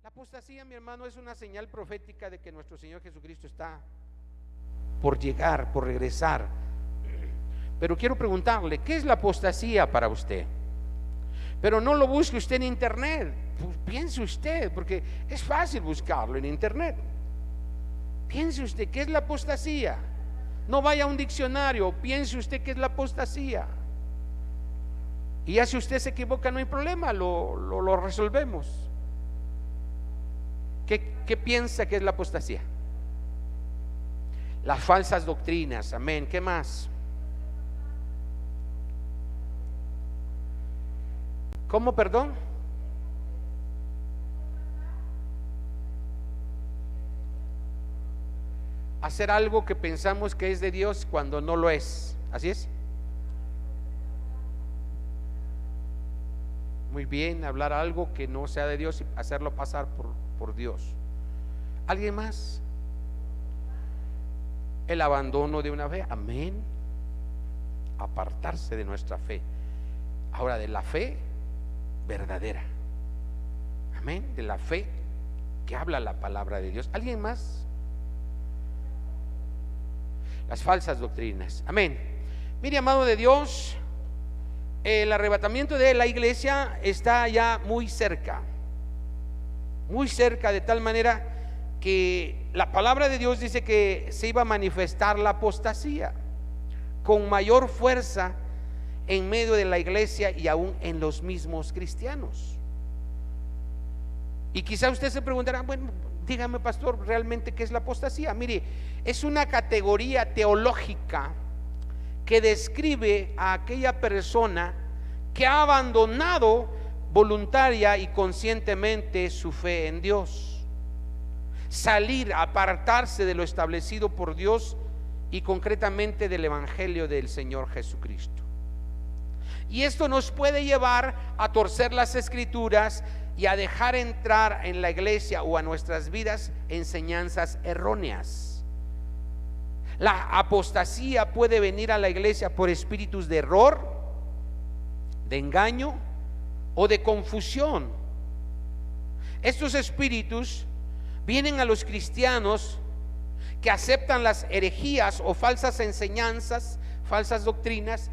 La apostasía, mi hermano, es una señal profética de que nuestro Señor Jesucristo está por llegar, por regresar. Pero quiero preguntarle, ¿qué es la apostasía para usted? Pero no lo busque usted en internet, piense usted, porque es fácil buscarlo en internet. Piense usted, ¿qué es la apostasía? No vaya a un diccionario, piense usted qué es la apostasía. Y ya si usted se equivoca no hay problema, lo resolvemos. ¿Qué piensa que es la apostasía? Las falsas doctrinas, amén. ¿Qué más? ¿Cómo, perdón? Hacer algo que pensamos que es de Dios cuando no lo es. ¿Así es? Muy bien, hablar algo que no sea de Dios y hacerlo pasar por Dios. ¿Alguien más? El abandono de una fe, amén. Apartarse de nuestra fe. Ahora, de la fe verdadera, amén, de la fe que habla la palabra de Dios. ¿Alguien más? Las falsas doctrinas, amén. Mire, amado de Dios, el arrebatamiento de la iglesia está ya muy cerca, de tal manera que la palabra de Dios dice que se iba a manifestar la apostasía con mayor fuerza en medio de la iglesia y aún en los mismos cristianos. Y quizá usted se preguntará, bueno, dígame, pastor, ¿realmente qué es la apostasía? Mire, es una categoría teológica que describe a aquella persona que ha abandonado voluntaria y conscientemente su fe en Dios. Salir, apartarse de lo establecido por Dios y concretamente del evangelio del Señor Jesucristo. Y esto nos puede llevar a torcer las escrituras y a dejar entrar en la iglesia o a nuestras vidas enseñanzas erróneas. La apostasía puede venir a la iglesia por espíritus de error, de engaño o de confusión. Estos espíritus vienen a los cristianos que aceptan las herejías o falsas enseñanzas, falsas doctrinas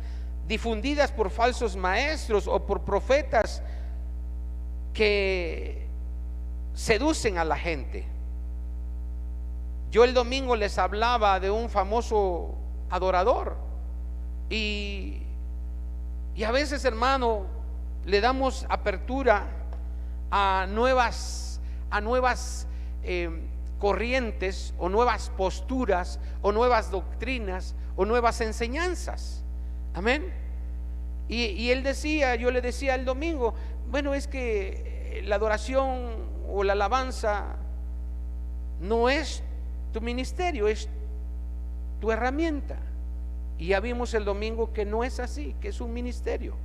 difundidas por falsos maestros o por profetas que seducen a la gente. Yo el domingo les hablaba de un famoso adorador y a veces, hermano, le damos apertura a nuevas corrientes o nuevas posturas o nuevas doctrinas o nuevas enseñanzas. Amén. Y él decía, yo le decía el domingo, bueno, es que la adoración o la alabanza no es tu ministerio, es tu herramienta. Y ya vimos el domingo que no es así, que es un ministerio.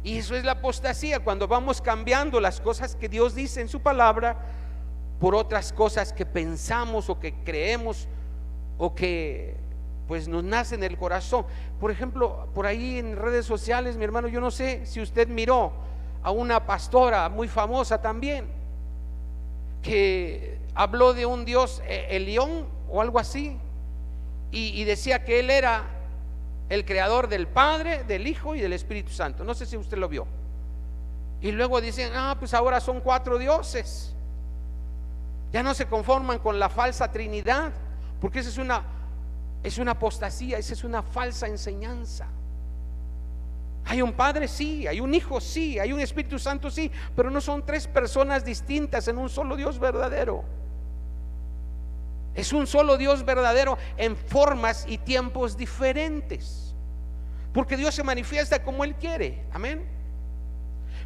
Y eso es la apostasía, cuando vamos cambiando las cosas que Dios dice en su palabra por otras cosas que pensamos o que creemos o que pues nos nace en el corazón. Por ejemplo, por ahí en redes sociales, mi hermano, yo no sé si usted miró a una pastora muy famosa también, que habló de un Dios Elión o algo así, y decía que él era el creador del Padre, del Hijo y del Espíritu Santo. No sé si usted lo vio. Y luego dicen, pues ahora son 4 dioses. Ya no se conforman con la falsa Trinidad, porque esa es una apostasía, esa es una falsa enseñanza. Hay un Padre, sí, hay un Hijo, sí, hay un Espíritu Santo, sí, pero no son 3 personas distintas en un solo Dios verdadero. Es un solo Dios verdadero en formas y tiempos diferentes, porque Dios se manifiesta como Él quiere, amén.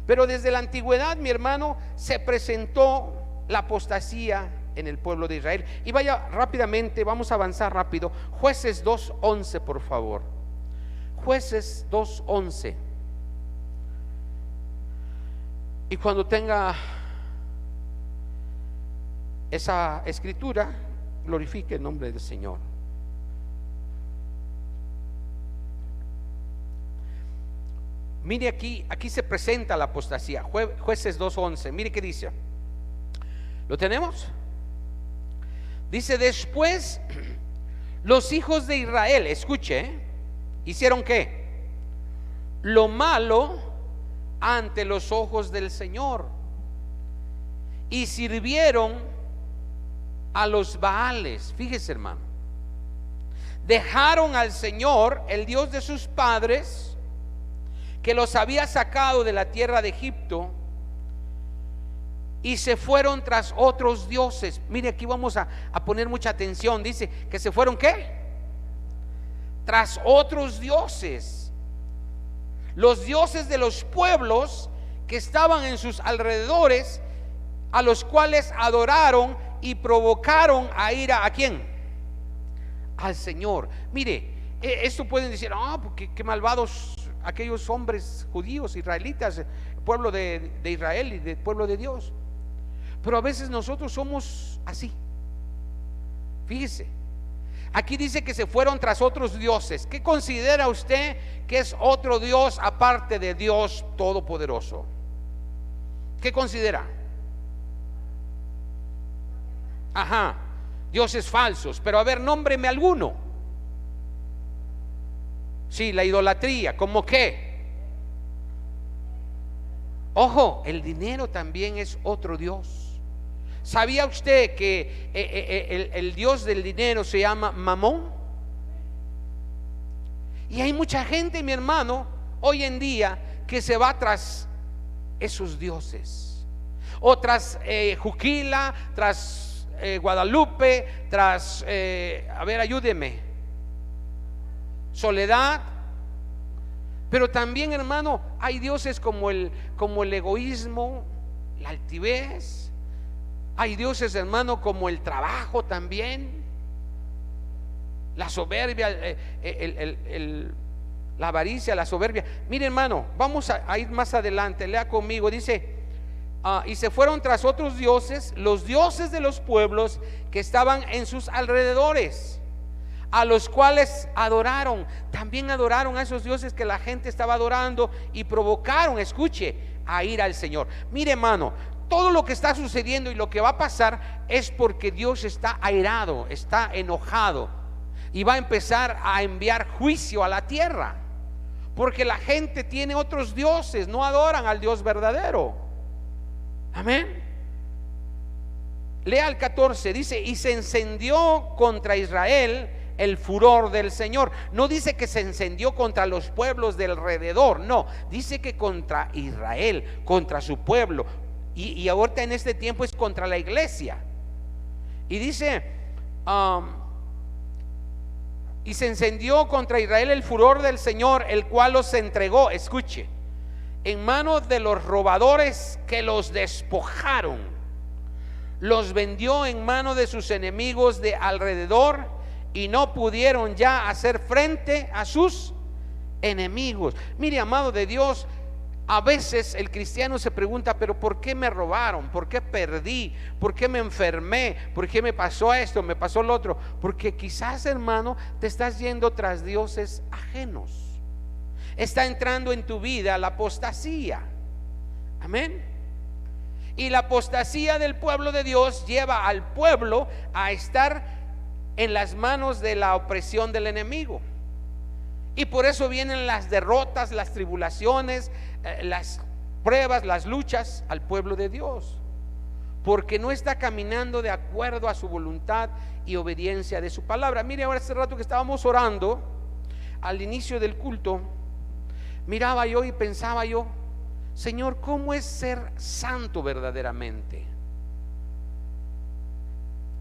Pero desde la antigüedad, mi hermano, se presentó la apostasía en el pueblo de Israel. Y vaya rápidamente, vamos a avanzar rápido. Jueces 2:11, por favor. Jueces 2:11. Y cuando tenga esa escritura, glorifique el nombre del Señor. Mire aquí se presenta la apostasía. Jueces 2:11. Mire qué dice: ¿Lo tenemos? Dice: después los hijos de Israel, escuche, ¿hicieron qué? Lo malo ante los ojos del Señor, y sirvieron a los Baales. Fíjese, hermano, dejaron al Señor, el Dios de sus padres, que los había sacado de la tierra de Egipto, y se fueron tras otros dioses. Mire, aquí vamos a poner mucha atención. Dice que se fueron ¿qué? Tras otros dioses, los dioses de los pueblos que estaban en sus alrededores, a los cuales adoraron y provocaron a ira. ¿A quién? Al Señor. Mire, esto pueden decir: porque qué malvados aquellos hombres judíos, israelitas, pueblo de Israel y del pueblo de Dios. Pero a veces nosotros somos así. Fíjese, aquí dice que se fueron tras otros dioses. ¿Qué considera usted que es otro Dios aparte de Dios Todopoderoso? ¿Qué considera? Ajá, dioses falsos. Pero a ver, nómbreme alguno. Sí, la idolatría. ¿Cómo qué? Ojo, el dinero también es otro Dios. ¿Sabía usted que el Dios del dinero se llama Mamón? Y hay mucha gente, mi hermano, hoy en día que se va tras esos dioses, o tras Juquila, tras Guadalupe, tras a ver, ayúdeme, Soledad. Pero también, hermano, hay dioses como el egoísmo, la altivez. Hay dioses, hermano, como el trabajo también, la soberbia, la avaricia, la soberbia. Mire, hermano, vamos a ir más adelante. Lea conmigo, dice: y se fueron tras otros dioses, los dioses de los pueblos que estaban en sus alrededores, a los cuales adoraron. También adoraron a esos dioses que la gente estaba adorando, y provocaron, escuche, a ir al Señor. Mire, hermano, todo lo que está sucediendo y lo que va a pasar es porque Dios está airado, está enojado, y va a empezar a enviar juicio a la tierra, porque la gente tiene otros dioses, no adoran al Dios verdadero. Amén. Lea el 14, dice: y se encendió contra Israel el furor del Señor. No dice que se encendió contra los pueblos del alrededor, no, dice que contra Israel, contra su pueblo. Y ahorita en este tiempo es contra la iglesia. Y dice: y se encendió contra Israel el furor del Señor, el cual los entregó, escuche, en manos de los robadores que los despojaron. Los vendió en manos de sus enemigos de alrededor, y no pudieron ya hacer frente a sus enemigos. Mire, amado de Dios, a veces el cristiano se pregunta: pero ¿por qué me robaron? ¿Por qué perdí? ¿Por qué me enfermé? ¿Por qué me pasó esto? ¿Me pasó lo otro? Porque quizás, hermano, te estás yendo tras dioses ajenos. Está entrando en tu vida la apostasía. Amén. Y la apostasía del pueblo de Dios lleva al pueblo a estar en las manos de la opresión del enemigo. Y por eso vienen las derrotas, las tribulaciones, las pruebas, las luchas al pueblo de Dios, porque no está caminando de acuerdo a su voluntad y obediencia de su palabra. Mire, ahora hace rato que estábamos orando al inicio del culto, miraba yo y pensaba yo: Señor, ¿cómo es ser santo verdaderamente?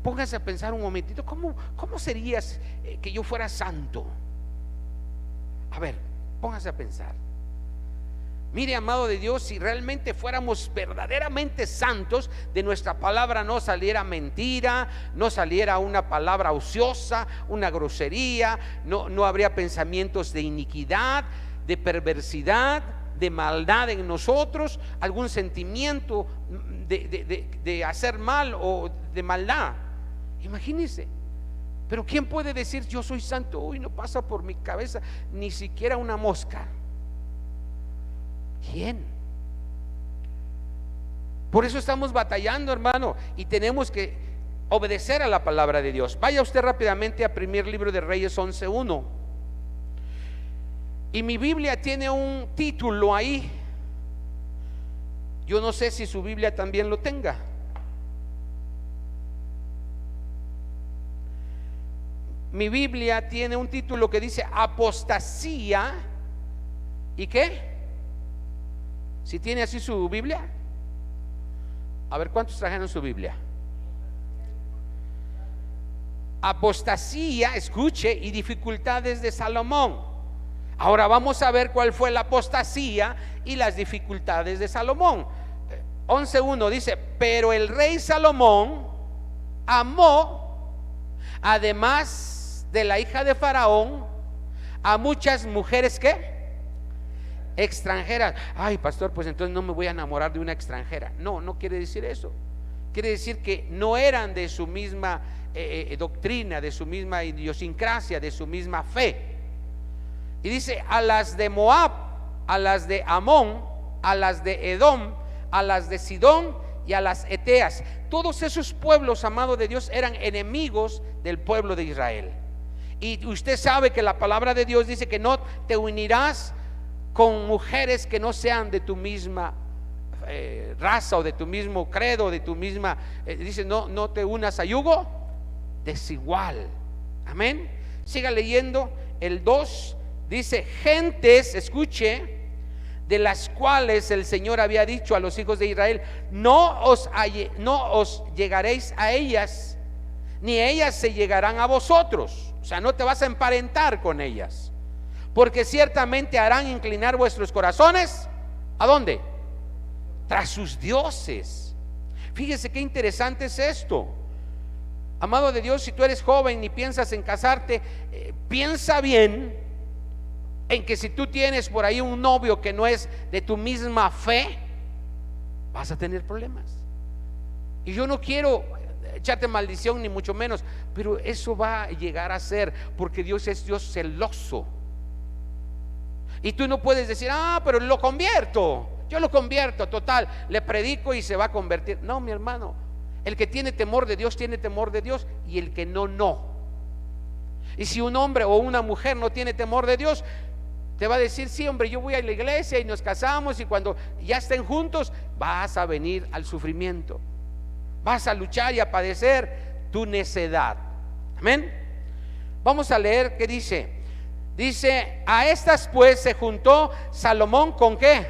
Póngase a pensar un momentito, ¿cómo sería que yo fuera santo? A ver, póngase a pensar. Mire, amado de Dios, si realmente fuéramos verdaderamente santos, de nuestra palabra no saliera mentira, no saliera una palabra ociosa, una grosería, no habría pensamientos de iniquidad, de perversidad, de maldad en nosotros, algún sentimiento de hacer mal o de maldad. Imagínense. Pero ¿quién puede decir yo soy santo? Uy, no pasa por mi cabeza ni siquiera una mosca. ¿Quién? Por eso estamos batallando, hermano, y tenemos que obedecer a la palabra de Dios. Vaya usted rápidamente a primer libro de Reyes 11:1. Y mi Biblia tiene un título ahí. Yo no sé si su Biblia también lo tenga. Mi Biblia tiene un título que dice apostasía. ¿Y qué? Si tiene así su Biblia. A ver, ¿cuántos trajeron su Biblia? Apostasía, escuche, y dificultades de Salomón. Ahora vamos a ver cuál fue la apostasía y las dificultades de Salomón. 11:1 dice: pero el rey Salomón amó, además de la hija de Faraón, a muchas mujeres que extranjeras. Ay, pastor, pues entonces no me voy a enamorar de una extranjera. No, no quiere decir eso. Quiere decir que no eran de su misma doctrina, de su misma idiosincrasia, de su misma fe. Y dice: a las de Moab, a las de Amón, a las de Edom, a las de Sidón y a las Eteas. Todos esos pueblos, amado de Dios, eran enemigos del pueblo de Israel. Y usted sabe que la palabra de Dios dice que no te unirás con mujeres que no sean de tu misma raza o de tu mismo credo, de tu misma, dice, no te unas a yugo desigual. Amén. Siga leyendo el 2. Dice: gentes, escuche, de las cuales el Señor había dicho a los hijos de Israel: no os llegaréis a ellas, ni ellas se llegarán a vosotros. O sea, no te vas a emparentar con ellas, porque ciertamente harán inclinar vuestros corazones. ¿A dónde? Tras sus dioses. Fíjese qué interesante es esto, amado de Dios. Si tú eres joven y piensas en casarte, piensa bien en que si tú tienes por ahí un novio que no es de tu misma fe, vas a tener problemas. Y yo no quiero echarte maldición ni mucho menos, pero eso va a llegar a ser, porque Dios es Dios celoso. Y tú no puedes decir: pero lo convierto, yo lo convierto, total, le predico y se va a convertir. No, mi hermano, el que tiene temor de Dios tiene temor de Dios, y el que no. Y si un hombre o una mujer no tiene temor de Dios, te va a decir: sí, hombre, yo voy a la iglesia y nos casamos, y cuando ya estén juntos vas a venir al sufrimiento, vas a luchar y a padecer tu necedad. Amén. Vamos a leer qué dice. Dice: a estas pues se juntó Salomón ¿con qué?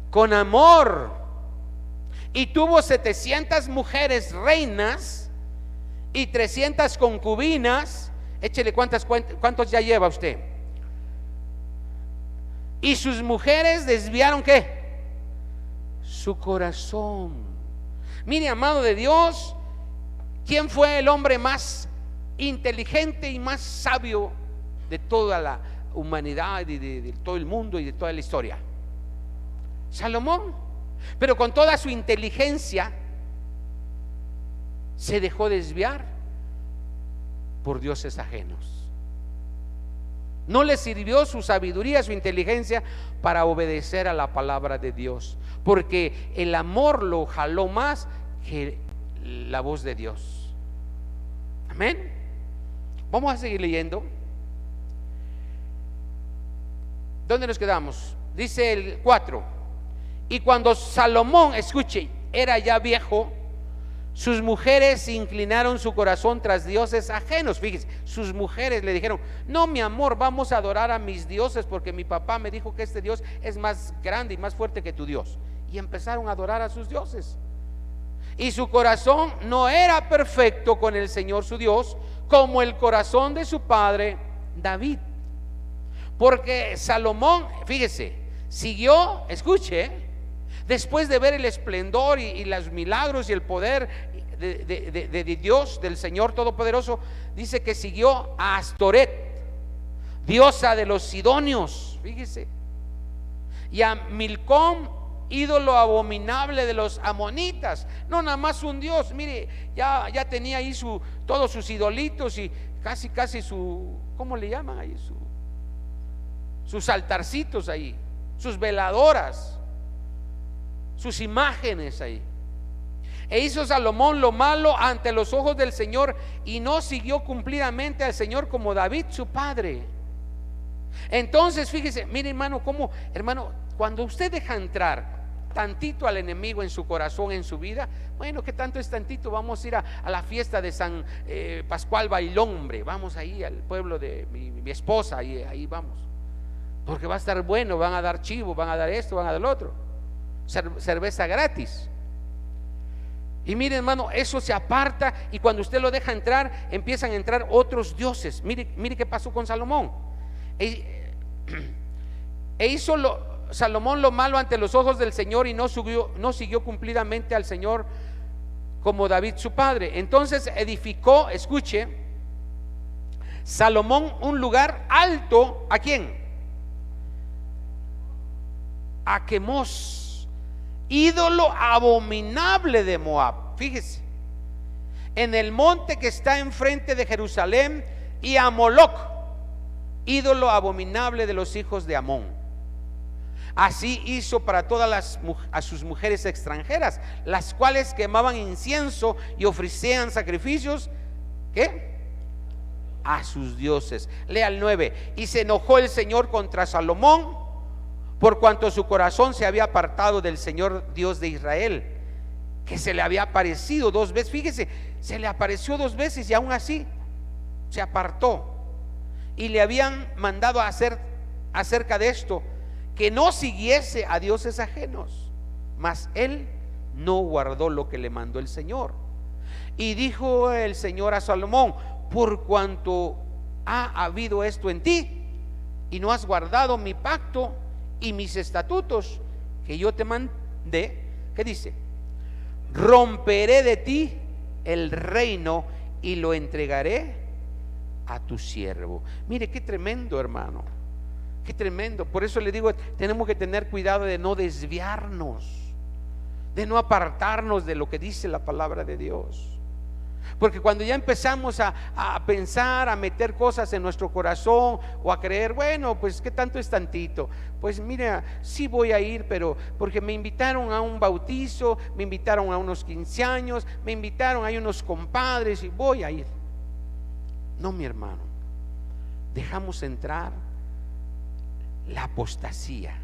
Con amor, y tuvo 700 mujeres reinas y 300 concubinas. Échele cuántos ya lleva usted. Y sus mujeres desviaron ¿qué? Su corazón. Mire, amado de Dios, ¿quién fue el hombre más inteligente y más sabio de toda la humanidad y de todo el mundo y de toda la historia? Salomón. Pero con toda su inteligencia se dejó desviar por dioses ajenos. No le sirvió su sabiduría, su inteligencia para obedecer a la palabra de Dios, porque el amor lo jaló más que la voz de Dios. Amén. Vamos a seguir leyendo. ¿Dónde nos quedamos? Dice el 4: y cuando Salomón, escuche, era ya viejo, sus mujeres inclinaron su corazón tras dioses ajenos. Fíjese, sus mujeres le dijeron: no, mi amor, vamos a adorar a mis dioses, porque mi papá me dijo que este Dios es más grande y más fuerte que tu Dios. Y empezaron a adorar a sus dioses. Y su corazón no era perfecto con el Señor su Dios, como el corazón de su padre David. Porque Salomón, fíjese, siguió, escuche, después de ver el esplendor y los milagros y el poder de Dios, del Señor Todopoderoso, dice que siguió a Astoret, diosa de los sidonios, fíjese, y a Milcom, ídolo abominable de los amonitas. No nada más un dios, mire, ya tenía ahí todos sus idolitos y casi su, ¿cómo le llaman ahí? Sus altarcitos ahí, sus veladoras, sus imágenes ahí. E hizo Salomón lo malo ante los ojos del Señor, y no siguió cumplidamente al Señor como David su padre. Entonces fíjese, mire hermano, cómo, hermano, cuando usted deja entrar tantito al enemigo en su corazón, en su vida, bueno, ¿qué tanto es tantito? Vamos a ir a la fiesta de San Pascual Bailón, hombre, vamos ahí al pueblo de mi esposa, y ahí vamos, porque va a estar bueno, van a dar chivo, van a dar esto, van a dar lo otro, cerveza gratis. Y mire hermano, eso se aparta, y cuando usted lo deja entrar, empiezan a entrar otros dioses. Mire qué pasó con Salomón. Hizo Salomón lo malo ante los ojos del Señor, y no siguió cumplidamente al Señor como David su padre. Entonces edificó, escuche, Salomón un lugar alto. ¿A quién? A Quemos, ídolo abominable de Moab. Fíjese, en el monte que está enfrente de Jerusalén, y a Moloc, ídolo abominable de los hijos de Amón. Así hizo para todas a sus mujeres extranjeras, las cuales quemaban incienso y ofrecían sacrificios, ¿qué? A sus dioses. Lea el 9. Y se enojó el Señor contra Salomón, por cuanto su corazón se había apartado del Señor Dios de Israel, que se le había aparecido 2 veces. Fíjese, se le apareció 2 veces, y aún así se apartó. Y le habían mandado a hacer acerca de esto, que no siguiese a dioses ajenos. Mas él no guardó lo que le mandó el Señor. Y dijo el Señor a Salomón: por cuanto ha habido esto en ti, y no has guardado mi pacto y mis estatutos que yo te mandé, ¿qué dice? Romperé de ti el reino y lo entregaré a tu siervo. Mire qué tremendo, hermano, qué tremendo. Por eso le digo, tenemos que tener cuidado de no desviarnos, de no apartarnos de lo que dice la palabra de Dios. Porque cuando ya empezamos a pensar, a meter cosas en nuestro corazón, o a creer, bueno, pues qué tanto es tantito, pues mira, sí voy a ir, pero porque me invitaron a un bautizo, me invitaron a unos 15 años, me invitaron a unos compadres, y voy a ir. No, mi hermano, dejamos entrar la apostasía.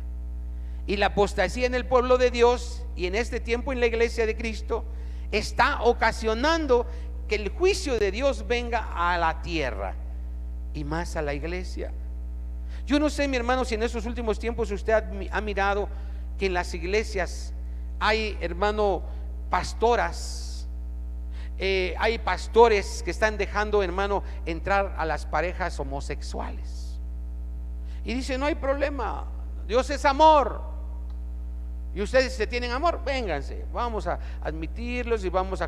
Y la apostasía en el pueblo de Dios, y en este tiempo en la iglesia de Cristo, está ocasionando que el juicio de Dios venga a la tierra, y más a la iglesia. Yo no sé, mi hermano, si en estos últimos tiempos usted ha mirado que en las iglesias hay, hermano, pastoras, hay pastores que están dejando, hermano, entrar a las parejas homosexuales, y dice: no hay problema, Dios es amor, y ustedes, se tienen amor, vénganse, vamos a admitirlos, y vamos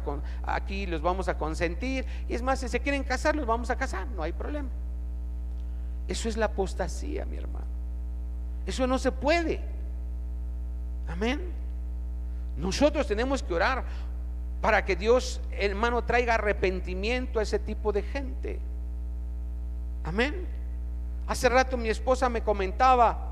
aquí los vamos a consentir, y es más, si se quieren casar, los vamos a casar, no hay problema. Eso es la apostasía, mi hermano. Eso no se puede. Amén. Nosotros tenemos que orar para que Dios, hermano, traiga arrepentimiento a ese tipo de gente. Amén. Hace rato mi esposa me comentaba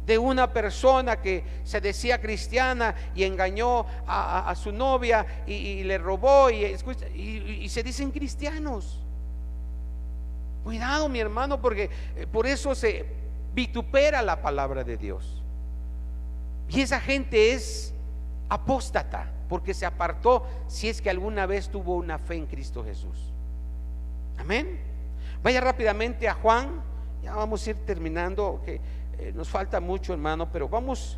de una persona que se decía cristiana y engañó a su novia, y le robó, y se dicen cristianos. Cuidado, mi hermano, porque por eso se vitupera la palabra de Dios. Y esa gente es apóstata, porque se apartó, si es que alguna vez tuvo una fe en Cristo Jesús. Amén. Vaya rápidamente a Juan, ya vamos a ir terminando, que nos falta mucho, hermano, pero vamos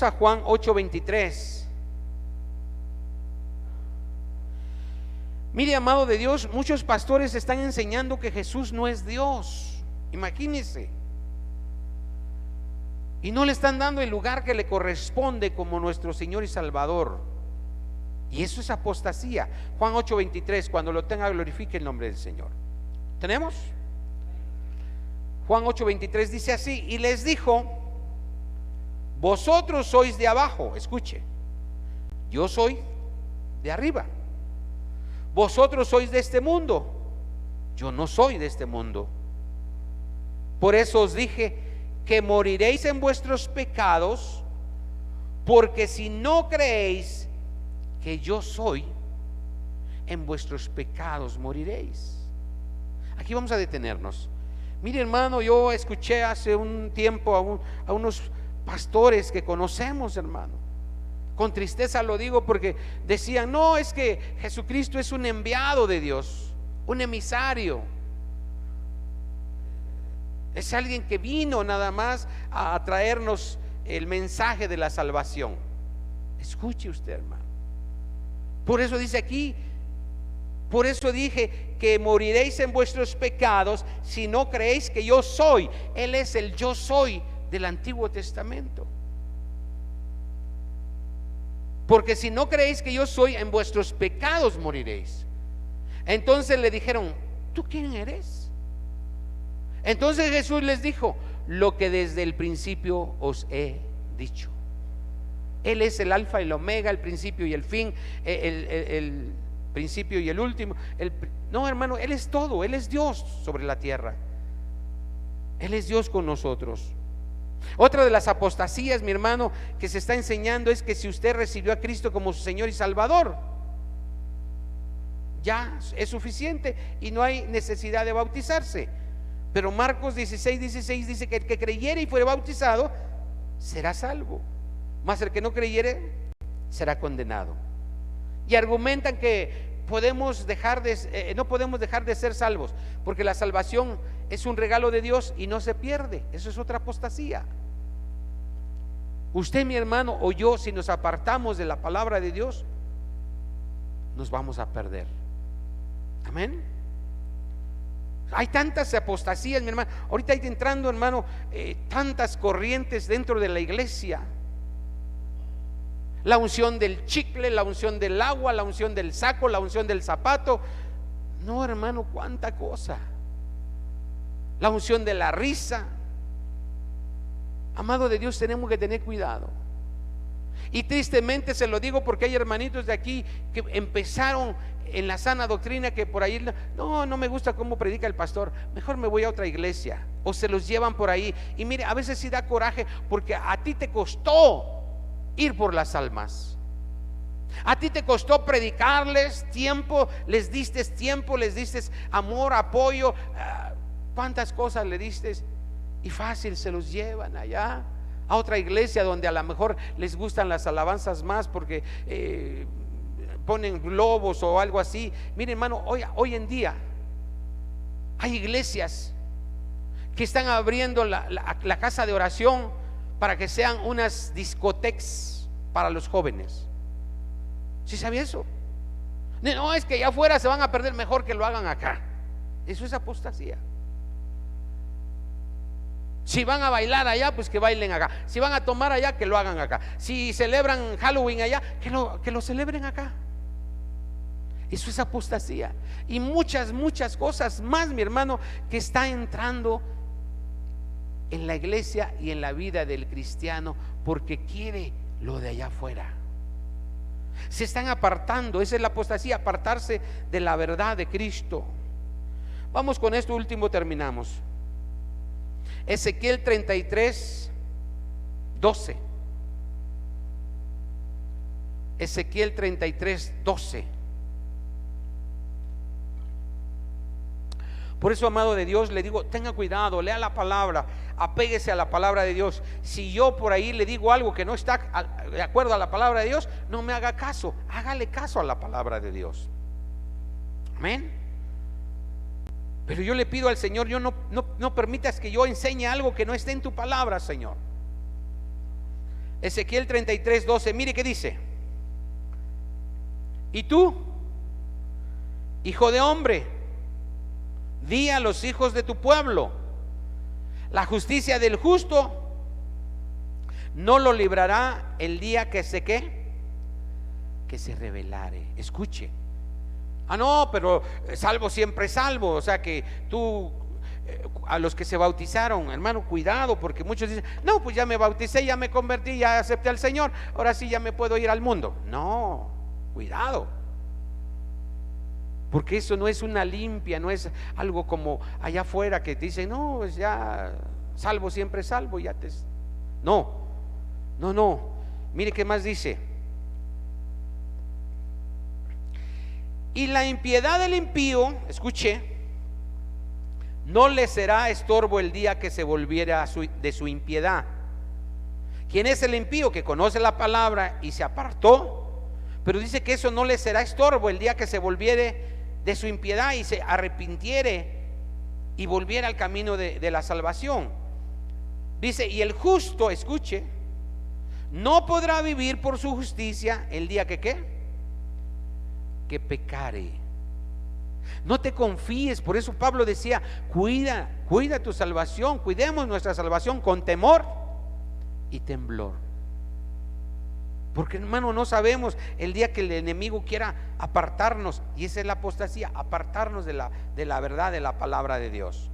a Juan 8:23. Mire, amado de Dios, muchos pastores están enseñando que Jesús no es Dios. Imagínense. Y no le están dando el lugar que le corresponde como nuestro Señor y Salvador. Y eso es apostasía. Juan 8:23, cuando lo tenga, glorifique el nombre del Señor. ¿Tenemos? Juan 8:23 dice así: y les dijo: vosotros sois de abajo, escuche, yo soy de arriba. Vosotros sois de este mundo, yo no soy de este mundo. Por eso os dije que moriréis en vuestros pecados, porque si no creéis que yo soy, en vuestros pecados moriréis. Aquí vamos a detenernos. Mire, hermano, yo escuché hace un tiempo a unos pastores que conocemos, hermano. Con tristeza lo digo, porque decían: no, es que Jesucristo es un enviado de Dios, un emisario. Es alguien que vino nada más a traernos el mensaje de la salvación. Escuche usted, hermano. Por eso dice aquí: por eso dije que moriréis en vuestros pecados si no creéis que yo soy. Él es el yo soy del Antiguo Testamento. Porque si no creéis que yo soy, en vuestros pecados moriréis. Entonces le dijeron: ¿tú quién eres? Entonces Jesús les dijo: lo que desde el principio os he dicho. Él es el alfa y el omega, el principio y el fin, el principio y el último. No, hermano, Él es todo. Él es Dios sobre la tierra. Él es Dios con nosotros. Otra de las apostasías, mi hermano, que se está enseñando es que si usted recibió a Cristo como su Señor y Salvador, ya es suficiente y no hay necesidad de bautizarse. Pero Marcos 16:16 dice que el que creyere y fuere bautizado será salvo, mas el que no creyere será condenado. Y argumentan que no podemos dejar de ser salvos, porque la salvación es un regalo de Dios y no se pierde. Eso es otra apostasía. Usted, mi hermano, o yo, si nos apartamos de la palabra de Dios, nos vamos a perder. Amén. Hay tantas apostasías, mi hermano. Ahorita hay entrando, hermano, tantas corrientes dentro de la iglesia. La unción del chicle, la unción del agua, la unción del saco, la unción del zapato. No, hermano, cuánta cosa. La unción de la risa. Amado de Dios, tenemos que tener cuidado. Y tristemente se lo digo porque hay hermanitos de aquí que empezaron en la sana doctrina, que por ahí no me gusta cómo predica el pastor, mejor me voy a otra iglesia, o se los llevan por ahí. Y mire, a veces sí da coraje, porque a ti te costó ir por las almas, a ti te costó predicarles tiempo, les diste tiempo, les diste amor, apoyo, cuántas cosas le diste, y fácil se los llevan allá a otra iglesia donde a lo mejor les gustan las alabanzas más, porque ponen globos o algo así. Mire, hermano, hoy en día hay iglesias que están abriendo la casa de oración para que sean unas discotecas para los jóvenes. ¿Sí sabía eso? No, es que allá afuera se van a perder, mejor que lo hagan acá. Eso es apostasía. Si van a bailar allá, pues que bailen acá. Si van a tomar allá, que lo hagan acá. Si celebran Halloween allá, que lo celebren acá. Eso es apostasía. Y muchas cosas más, mi hermano, que está entrando en la iglesia y en la vida del cristiano, porque quiere lo de allá afuera. Se están apartando. Esa es la apostasía, apartarse de la verdad de Cristo. Vamos con esto último, terminamos. Ezequiel 33:12. Ezequiel 33:12. Por eso, amado de Dios, le digo, tenga cuidado, lea la palabra, apéguese a la palabra de Dios. Si yo por ahí le digo algo que no está de acuerdo a la palabra de Dios, no me haga caso, hágale caso a la palabra de Dios. Amén. Pero yo le pido al Señor, yo no permitas que yo enseñe algo que no esté en tu palabra, Señor. Ezequiel 33:12, mire qué dice: y tú, hijo de hombre, di a los hijos de tu pueblo, la justicia del justo no lo librará el día que se rebelare. Escuche. No, pero salvo siempre salvo. O sea que tú, a los que se bautizaron, hermano, cuidado, porque muchos dicen: no, pues ya me bauticé, ya me convertí, ya acepté al Señor, ahora sí ya me puedo ir al mundo. No, cuidado, porque eso no es una limpia, no es algo como allá afuera que te dicen: no, pues ya salvo siempre salvo, ya te... No. Mire qué más dice. Y la impiedad del impío, escuche, no le será estorbo el día que se volviera de su impiedad. ¿Quién es el impío? Que conoce la palabra y se apartó, pero dice que eso no le será estorbo el día que se volviere de su impiedad y se arrepintiere y volviera al camino de la salvación. Dice, y el justo, escuche, no podrá vivir por su justicia el día que ¿qué? Que pecare. No te confíes. Por eso Pablo decía, cuida tu salvación, cuidemos nuestra salvación con temor y temblor. Porque, hermano, no sabemos el día que el enemigo quiera apartarnos, y esa es la apostasía, apartarnos de la verdad de la palabra de Dios.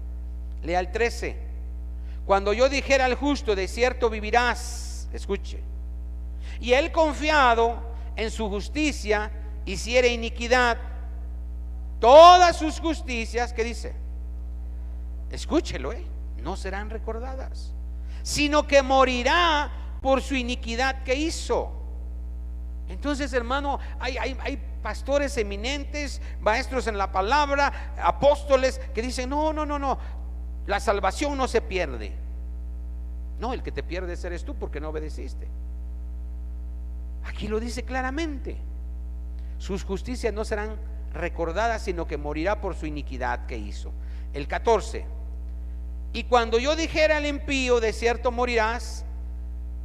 Lea el 13. Cuando yo dijera al justo, de cierto vivirás, escuche, y él confiado en su justicia hiciere iniquidad, todas sus justicias, ¿qué dice? Escúchelo, no serán recordadas, sino que morirá por su iniquidad que hizo. Entonces, hermano, hay pastores eminentes, maestros en la palabra, apóstoles que dicen, no, la salvación no se pierde. No, el que te pierdes eres tú porque no obedeciste. Aquí lo dice claramente, sus justicias no serán recordadas, sino que morirá por su iniquidad que hizo. El 14. Y cuando yo dijera al impío, de cierto morirás,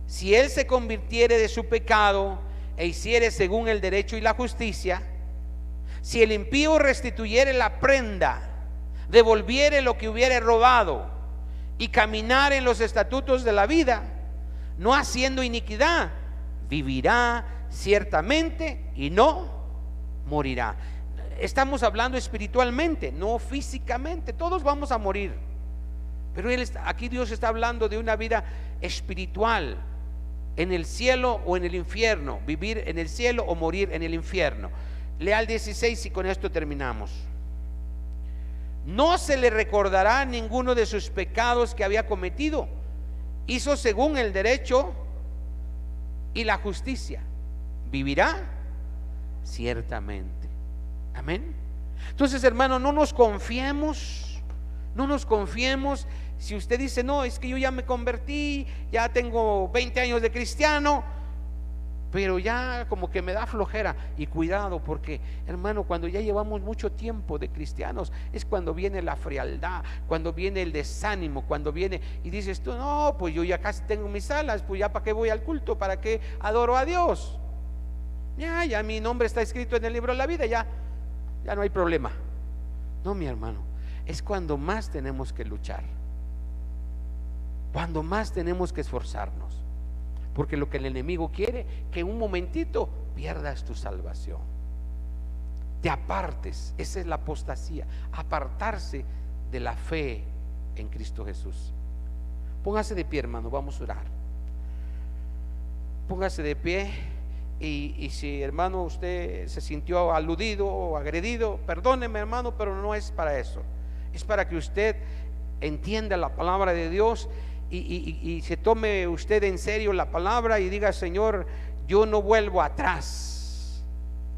si él se convirtiere de su pecado e hiciere según el derecho y la justicia, si el impío restituyere la prenda, devolviere lo que hubiere robado y caminar en los estatutos de la vida, no haciendo iniquidad, vivirá ciertamente y no morirá. Estamos hablando espiritualmente, no físicamente. Todos vamos a morir, pero aquí Dios está hablando de una vida espiritual, en el cielo o en el infierno, vivir en el cielo o morir en el infierno. Lea el 16 y con esto terminamos. No se le recordará ninguno de sus pecados que había cometido, hizo según el derecho y la justicia, vivirá ciertamente. Amén. Entonces, hermano, no nos confiemos. Si usted dice, no, es que yo ya me convertí, ya tengo 20 años de cristiano, pero ya como que me da flojera. Y cuidado, porque, hermano, cuando ya llevamos mucho tiempo de cristianos, es cuando viene la frialdad, cuando viene el desánimo, cuando viene y dices tú, no, pues yo ya casi tengo mis alas, pues ya para qué voy al culto, para qué adoro a Dios, ya mi nombre está escrito en el libro de la vida, ya no hay problema. No, mi hermano, es cuando más tenemos que luchar, cuando más tenemos que esforzarnos, porque lo que el enemigo quiere, que un momentito pierdas tu salvación, te apartes. Esa es la apostasía, apartarse de la fe en Cristo Jesús. Póngase de pie, hermano, vamos a orar. Póngase de pie. Y si, hermano, usted se sintió aludido o agredido, perdóneme, hermano, pero no es para eso. Es para que usted entienda la palabra de Dios y se tome usted en serio la palabra y diga, Señor, yo no vuelvo atrás.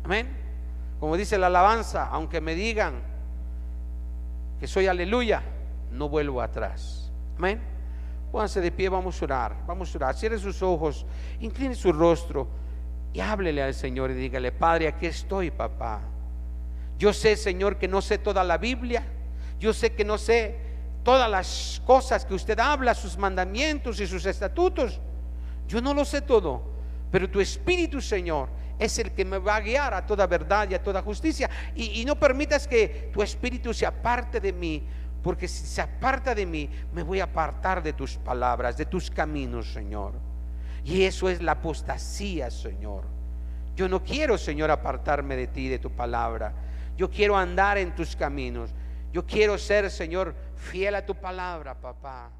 Amén. Como dice la alabanza, aunque me digan que soy aleluya, no vuelvo atrás. Amén. Pónganse de pie, vamos a orar. Cierre sus ojos, incline su rostro y háblele al Señor y dígale, Padre, aquí estoy, papá. Yo sé, Señor, que no sé toda la Biblia. Yo sé que no sé todas las cosas que usted habla, sus mandamientos y sus estatutos. Yo no lo sé todo, pero tu Espíritu, Señor, es el que me va a guiar a toda verdad y a toda justicia. Y no permitas que tu Espíritu se aparte de mí, porque si se aparta de mí, me voy a apartar de tus palabras, de tus caminos, Señor. Y eso es la apostasía, Señor. Yo no quiero, Señor, apartarme de ti, de tu palabra. Yo quiero andar en tus caminos. Yo quiero ser, Señor, fiel a tu palabra, papá.